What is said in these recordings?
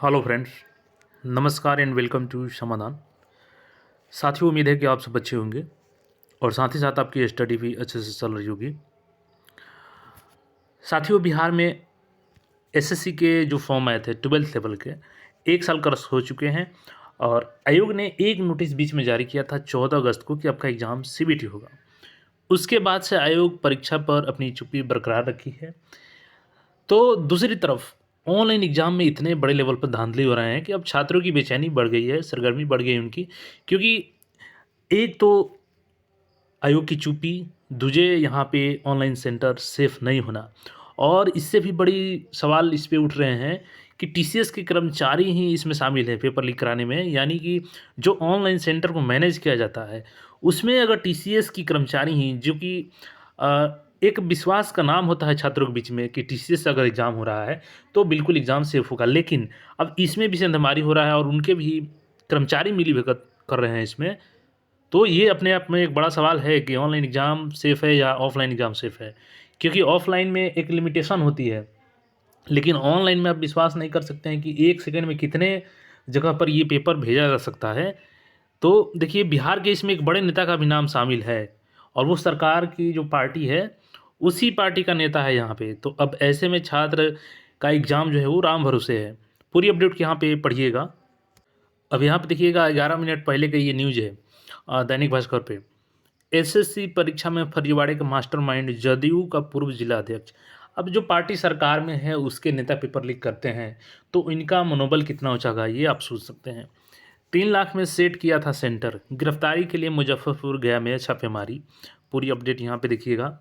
Hello friends, नमस्कार and welcome to समाधान। साथियों, उम्मीद है कि आप सब अच्छे होंगे और साथ ही साथ आपकी स्टडी भी अच्छे से चल रही होगी। साथियों, बिहार में एसएससी के जो फॉर्म आए थे 12th लेवल के, 1 साल क्रॉस हो चुके हैं और आयोग ने एक नोटिस बीच में जारी किया था 14 अगस्त को कि आपका एग्ज़ाम सीबीटी होगा। उसके बाद से आयोग परीक्षा पर अपनी चुप्पी बरकरार रखी है। तो दूसरी तरफ ऑनलाइन एग्ज़ाम में इतने बड़े लेवल पर धांधली हो रहे हैं कि अब छात्रों की बेचैनी बढ़ गई है, सरगर्मी बढ़ गई है उनकी, क्योंकि एक तो आयोग की चुप्पी, दूजे यहाँ पे ऑनलाइन सेंटर सेफ नहीं होना और इससे भी बड़ी सवाल इस पे उठ रहे हैं कि टीसीएस के कर्मचारी ही इसमें शामिल हैं पेपर लीक कराने में। यानी कि जो ऑनलाइन सेंटर को मैनेज किया जाता है, उसमें अगर टीसीएस की कर्मचारी ही जो कि एक विश्वास का नाम होता है छात्रों के बीच में कि टीसीएस से अगर एग्ज़ाम हो रहा है, तो बिल्कुल एग्ज़ाम सेफ होगा। लेकिन अब इसमें भी सेंधमारी हो रहा है और उनके भी कर्मचारी मिलीभगत कर रहे हैं इसमें। तो ये अपने आप में एक बड़ा सवाल है कि ऑनलाइन एग्ज़ाम सेफ़ है या ऑफ़लाइन एग्ज़ाम सेफ़ है? क्योंकि ऑफ़लाइन में एक लिमिटेशन होती है, लेकिन ऑनलाइन में आप विश्वास नहीं कर सकते हैं कि 1 सेकंड में कितने जगह पर ये पेपर भेजा जा सकता है। तो देखिए, बिहार के इसमें एक बड़े नेता का भी नाम शामिल है और वो सरकार की जो पार्टी है, उसी पार्टी का नेता है यहाँ पे। तो अब ऐसे में छात्र का एग्ज़ाम जो है वो राम भरोसे है। पूरी अपडेट यहाँ पे पढ़िएगा। अब यहाँ पे देखिएगा, 11 मिनट पहले का ये न्यूज़ है दैनिक भास्कर पे। एसएससी परीक्षा में फर्जीवाड़े का मास्टरमाइंड जदयू का पूर्व जिला अध्यक्ष। अब जो पार्टी सरकार में है उसके नेता पेपर लीक करते हैं, तो इनका मनोबल कितना ऊंचा होगा ये आप सोच सकते हैं। 3 लाख में सेट किया था सेंटर, गिरफ्तारी के लिए मुजफ्फरपुर गया में छापेमारी। पूरी अपडेट यहाँ पे देखिएगा।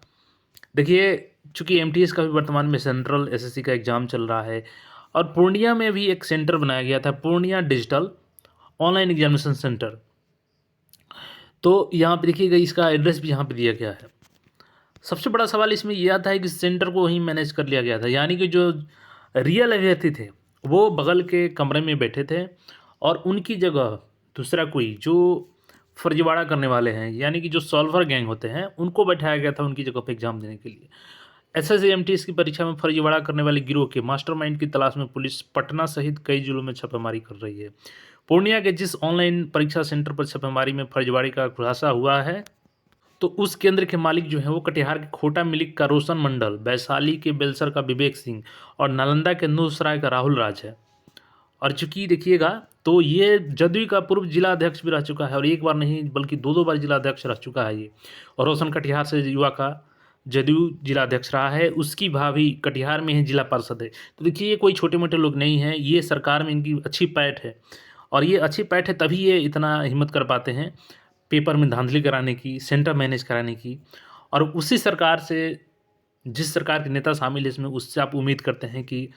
देखिए, चूंकि एमटीएस का भी वर्तमान में सेंट्रल एसएससी का एग्ज़ाम चल रहा है और पूर्णिया में भी एक सेंटर बनाया गया था, Purnia digital online examination centre. तो यहाँ पे देखिएगा, इसका एड्रेस भी यहाँ पे दिया गया है। सबसे बड़ा सवाल इसमें ये आता है कि सेंटर को वहीं मैनेज कर लिया गया था, यानी कि जो रियल अभ्यर्थी थे वो बगल के कमरे में बैठे थे और उनकी जगह दूसरा कोई जो फर्जीवाड़ा करने वाले हैं, यानी कि जो सॉल्वर गैंग होते हैं, उनको बैठाया गया था उनकी जगह पे एग्जाम देने के लिए। एसएससी एमटीएस की परीक्षा में फर्जीवाड़ा करने वाले गिरोह के मास्टरमाइंड की तलाश में पुलिस पटना सहित कई जिलों में छापेमारी कर रही है। पूर्णिया के जिस ऑनलाइन परीक्षा सेंटर पर छापेमारी में फर्जीवाड़े का खुलासा हुआ है, तो उस केंद्र के मालिक जो है वो कटिहार के खोटा मिलिक का रोशन मंडल, वैशाली के बेलसर का विवेक सिंह और नालंदा के नूरसराय का राहुल राज है। और चूंकि देखिएगा, तो ये जदयू का पूर्व जिला अध्यक्ष भी रह चुका है और एक बार नहीं बल्कि दो दो बार जिला अध्यक्ष रह चुका है ये। और रोशन कटिहार से युवा का जदयू जिला अध्यक्ष रहा है, उसकी भाभी कटिहार में ही जिला पार्षद है। तो देखिए, ये कोई छोटे मोटे लोग नहीं हैं, ये सरकार में इनकी अच्छी पैठ है और ये अच्छी पैठ है तभी ये इतना हिम्मत कर पाते हैं पेपर में धांधली कराने की, सेंटर मैनेज कराने की। और उसी सरकार से, जिस सरकार के नेता शामिल है इसमें, उससे आप उम्मीद करते हैं कि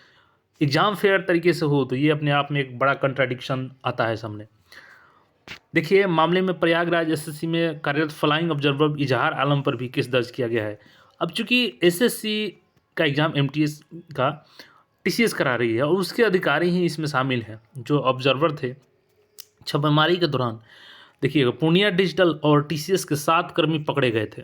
एग्ज़ाम फेयर तरीके से हो। तो ये अपने आप में एक बड़ा कंट्राडिक्शन आता है सामने। देखिए, मामले में प्रयागराज एसएससी में कार्यरत फ्लाइंग ऑब्जर्वर इजहार आलम पर भी केस दर्ज किया गया है। अब चूंकि एसएससी का एग्ज़ाम एमटीएस का टीसीएस करा रही है और उसके अधिकारी ही इसमें शामिल हैं जो ऑब्जर्वर थे। छापेमारी के दौरान देखिएगा, पूर्णिया डिजिटल और टीसीएस के 7 कर्मी पकड़े गए थे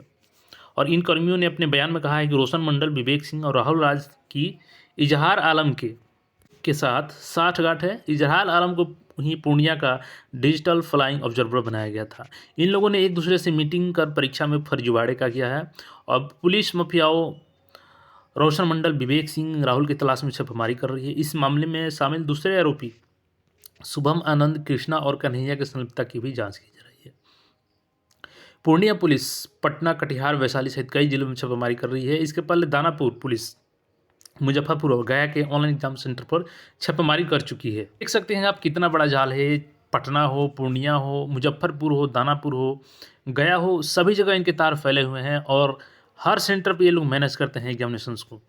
और इन कर्मियों ने अपने बयान में कहा है कि रोशन मंडल, विवेक सिंह और राहुल राज की इजहार आलम के साथ साठगांठ है। इजहार आलम को ही पूर्णिया का डिजिटल फ्लाइंग ऑब्जर्वर बनाया गया था। इन लोगों ने एक दूसरे से मीटिंग कर परीक्षा में फर्जीवाड़े का किया है और पुलिस माफियाओं रोशन मंडल, विवेक सिंह, राहुल की तलाश में छापेमारी कर रही है। इस मामले में शामिल दूसरे आरोपी शुभम आनंद, कृष्णा और कन्हैया की संलिप्तता की भी जांच की जा रही है। पूर्णिया पुलिस पटना, कटिहार, वैशाली सहित कई जिलों में छापेमारी कर रही है। इसके पहले दानापुर पुलिस मुजफ्फरपुर और गया के ऑनलाइन एग्जाम सेंटर पर छापेमारी कर चुकी है। देख सकते हैं आप कितना बड़ा जाल है। पटना हो, पूर्णिया हो, मुजफ्फरपुर हो, दानापुर हो, गया हो, सभी जगह इनके तार फैले हुए हैं और हर सेंटर पर ये लोग मैनेज करते हैं एग्जामिनेशंस को।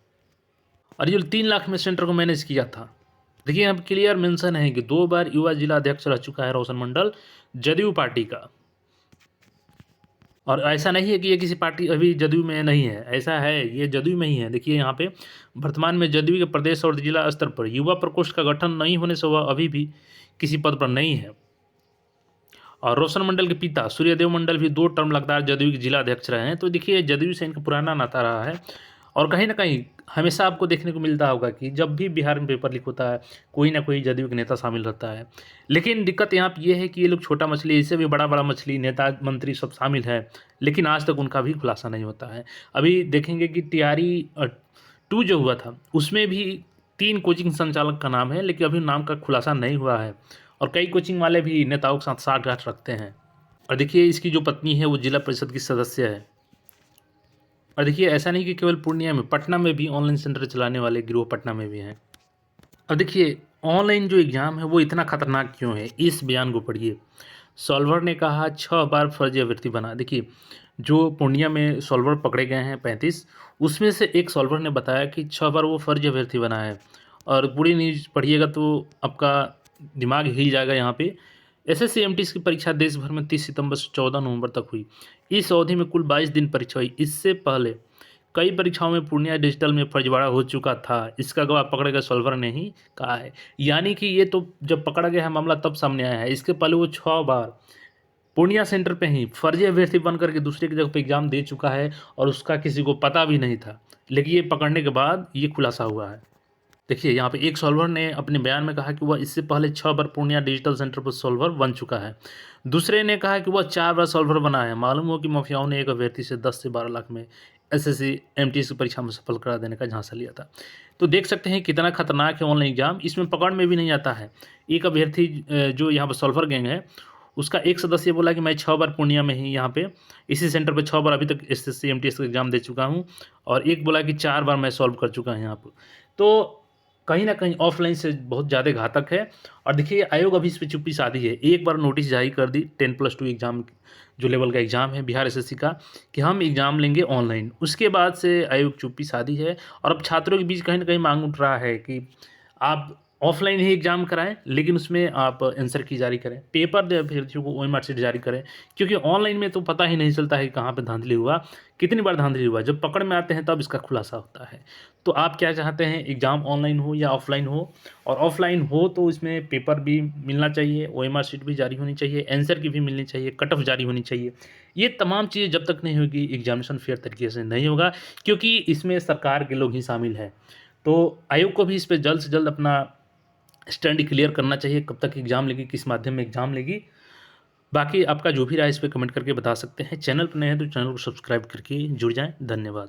और ये 3 लाख में सेंटर को मैनेज किया था। देखिए, अब क्लियर मेंशन है कि 2 बार युवा जिला अध्यक्ष रह चुका है रोशन मंडल, जदयू पार्टी का। और ऐसा नहीं है कि ये किसी पार्टी अभी जदयू में नहीं है, ऐसा है, ये जदयू में ही है। देखिए यहाँ पे वर्तमान में जदयू के प्रदेश और जिला स्तर पर युवा प्रकोष्ठ का गठन नहीं होने से वह अभी भी किसी पद पर नहीं है। और रोशन मंडल के पिता सूर्यदेव मंडल भी 2 टर्म लगातार जदयू के जिला अध्यक्ष रहे हैं। तो देखिए, जदयू से इनका पुराना नाता रहा है और कहीं न कहीं हमेशा आपको देखने को मिलता होगा कि जब भी बिहार में पेपर लीक होता है, कोई न कोई जदयू के नेता शामिल रहता है। लेकिन दिक्कत यहाँ पे ये है कि ये लोग छोटा मछली, इससे भी बड़ा-बड़ा मछली, नेता, मंत्री सब शामिल हैं, लेकिन आज तक उनका भी खुलासा नहीं होता है। अभी देखेंगे कि टीआरई 2 जो हुआ था, उसमें भी 3 कोचिंग संचालक का नाम है, लेकिन अभी नाम का खुलासा नहीं हुआ है और कई कोचिंग वाले भी नेताओं के साथ साठगांठ रखते हैं। और देखिए इसकी जो पत्नी है वो जिला परिषद की सदस्य है। और देखिए ऐसा नहीं कि केवल पूर्णिया में, पटना में भी ऑनलाइन सेंटर चलाने वाले गिरोह पटना में भी हैं। अब देखिए ऑनलाइन जो एग्ज़ाम है वो इतना खतरनाक क्यों है, इस बयान को पढ़िए। सॉल्वर ने कहा 6 बार फर्जी अभ्यर्थी बना। देखिए जो पूर्णिया में सॉल्वर पकड़े गए हैं 35, उसमें से एक सॉल्वर ने बताया कि 6 बार वो फर्जी अभ्यर्थी बना है। और पूरी न्यूज़ पढ़िएगा तो आपका दिमाग हिल जाएगा यहाँ पे। एसएससी एमटीएस की परीक्षा देश भर में 30 सितंबर से 14 नवंबर तक हुई। इस अवधि में कुल 22 दिन परीक्षा हुई। इससे पहले कई परीक्षाओं में पूर्णिया डिजिटल में फर्जीवाड़ा हो चुका था। इसका गवाह पकड़े गए सॉल्वर ने ही कहा है। यानी कि ये तो जब पकड़ा गया है मामला तब सामने आया है। इसके पहले वो 6 बार पूर्णिया सेंटर पे ही फर्जी अभ्यर्थी बन करके दूसरे की जगह पे एग्ज़ाम दे चुका है और उसका किसी को पता भी नहीं था। लेकिन ये पकड़ने के बाद ये खुलासा हुआ है। देखिए यहाँ पे एक सॉल्वर ने अपने बयान में कहा कि वह इससे पहले 6 बार पूर्णिया डिजिटल सेंटर पर सॉल्वर बन चुका है। दूसरे ने कहा कि वह 4 बार सॉल्वर बना है। मालूम हो कि माफियाओं ने एक अभ्यर्थी से 10 से 12 लाख में एसएससी एमटीएस की परीक्षा में सफल करा देने का झांसा लिया था। तो देख सकते हैं कितना खतरनाक है ऑनलाइन एग्जाम। इसमें पकड़ में भी नहीं आता है। एक अभ्यर्थी जो यहाँ पर सॉल्वर गैंग है, उसका एक सदस्य बोला कि मैं 6 बार पूर्णिया में ही यहाँ पे इसी सेंटर पे 6 बार अभी तक एसएससी एमटीएस का एग्ज़ाम दे चुका हूँ और एक बोला कि 4 बार मैं सॉल्व कर चुका हूँ यहाँ पर। तो कहीं न कहीं ऑफ़लाइन से बहुत ज़्यादा घातक है। और देखिए आयोग अभी इस पे चुप्पी साधी है। एक बार नोटिस जारी कर दी 10+2 एग्ज़ाम जो लेवल का एग्ज़ाम है बिहार एसएससी का, कि हम एग्ज़ाम लेंगे ऑनलाइन। उसके बाद से आयोग चुप्पी साधी है और अब छात्रों के बीच कहीं न कहीं माँग उठ रहा है कि आप ऑफ़लाइन ही एग्ज़ाम कराएँ, लेकिन उसमें आप आंसर की जारी करें। पेपर दे अभ्यर्थियों को ओएमआर शीट जारी करें, क्योंकि ऑनलाइन में तो पता ही नहीं चलता है कि कहाँ पे धांधली हुआ, कितनी बार धांधली हुआ। जब पकड़ में आते हैं तब इसका खुलासा होता है। तो आप क्या चाहते हैं, एग्ज़ाम ऑनलाइन हो या ऑफ़लाइन हो? और ऑफ़लाइन हो तो इसमें पेपर भी मिलना चाहिए, ओएमआर शीट भी जारी होनी चाहिए, आंसर की भी मिलनी चाहिए, कट ऑफ जारी होनी चाहिए। ये तमाम चीज़ें जब तक नहीं होगी एग्ज़ामिनेशन फेयर तरीके से नहीं होगा, क्योंकि इसमें सरकार के लोग ही शामिल हैं। तो आयोग को भी इस पे जल्द से जल्द अपना स्टैंड क्लियर करना चाहिए, कब तक एग्ज़ाम लेगी, किस माध्यम में एग्ज़ाम लेगी। बाकी आपका जो भी राय है इस पे कमेंट करके बता सकते हैं। चैनल पर नए हैं तो चैनल को सब्सक्राइब करके जुड़ जाएँ। धन्यवाद।